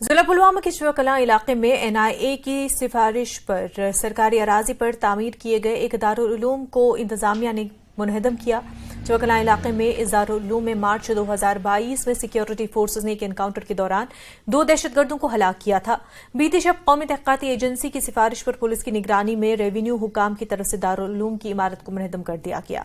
ضلع پلوامہ کے چوہ کلاں علاقے میں NIA کی سفارش پر سرکاری اراضی پر تعمیر کیے گئے ایک دارالعلوم کو انتظامیہ نے منہدم کیا۔ چوہ کلاں علاقے میں اس دارالعلوم میں مارچ 2022 میں سیکیورٹی فورسز نے ایک انکاؤنٹر کے دوران 2 دہشت گردوں کو ہلاک کیا تھا۔ بیتی شب قومی تحقیقاتی ایجنسی کی سفارش پر پولیس کی نگرانی میں ریونیو حکام کی طرف سے دارالعلوم کی عمارت کو منہدم کر دیا گیا۔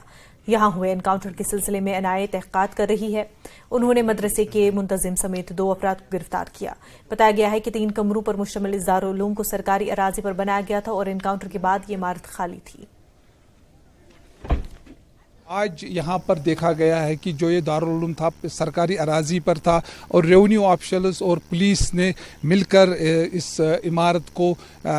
یہاں ہوئے انکاؤنٹر کے سلسلے میں NIA تحقیقات کر رہی ہے۔ انہوں نے مدرسے کے منتظم سمیت 2 افراد کو گرفتار کیا۔ بتایا گیا ہے کہ 3 کمروں پر مشتمل اس دارالعلوم کو سرکاری اراضی پر بنایا گیا تھا اور انکاؤنٹر کے بعد یہ عمارت خالی تھی۔ آج یہاں پر دیکھا گیا ہے کہ جو یہ دارالعلوم تھا سرکاری اراضی پر تھا اور ریونیو آفیشلز اور پولیس نے مل کر اس عمارت کو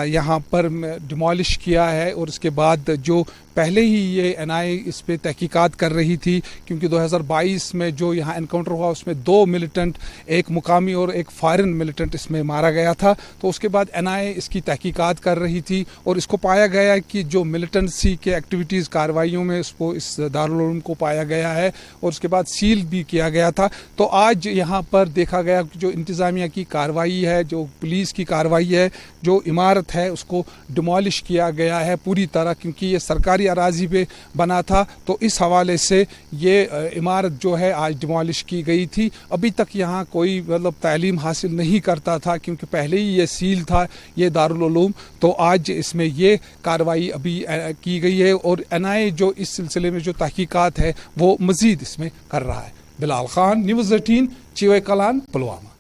یہاں پر ڈیمالش کیا ہے، اور اس کے بعد جو پہلے ہی یہ NIA اس پہ تحقیقات کر رہی تھی، کیونکہ 2022 میں جو یہاں انکاؤنٹر ہوا اس میں 2 ملیٹنٹ، ایک مقامی اور ایک فارن ملیٹنٹ اس میں مارا گیا تھا، تو اس کے بعد NIA اس کی تحقیقات کر رہی تھی اور اس کو پایا گیا کہ جو ملیٹنسی کے ایکٹیویٹیز کارروائیوں میں اس دارالعلوم کو پایا گیا ہے اور اس کے بعد سیل بھی کیا گیا تھا۔ تو آج یہاں پر دیکھا گیا کہ جو انتظامیہ کی کارروائی ہے، جو پولیس کی کارروائی ہے، جو عمارت ہے اس کو ڈیمالش کیا گیا ہے پوری طرح، کیونکہ یہ سرکاری اراضی پہ بنا تھا، تو اس حوالے سے یہ عمارت جو ہے آج ڈیمالش کی گئی تھی۔ ابھی تک یہاں کوئی تعلیم حاصل نہیں کرتا تھا، کیونکہ پہلے ہی یہ سیل تھا یہ دارالعلوم، تو آج اس میں یہ کارروائی ابھی کی گئی ہے اور NIA جو اس سلسلے میں جو تحقیقات ہے وہ مزید اس میں کر رہا ہے۔ بلال خان، نیوز 18، چوہ کلان، پلوامہ۔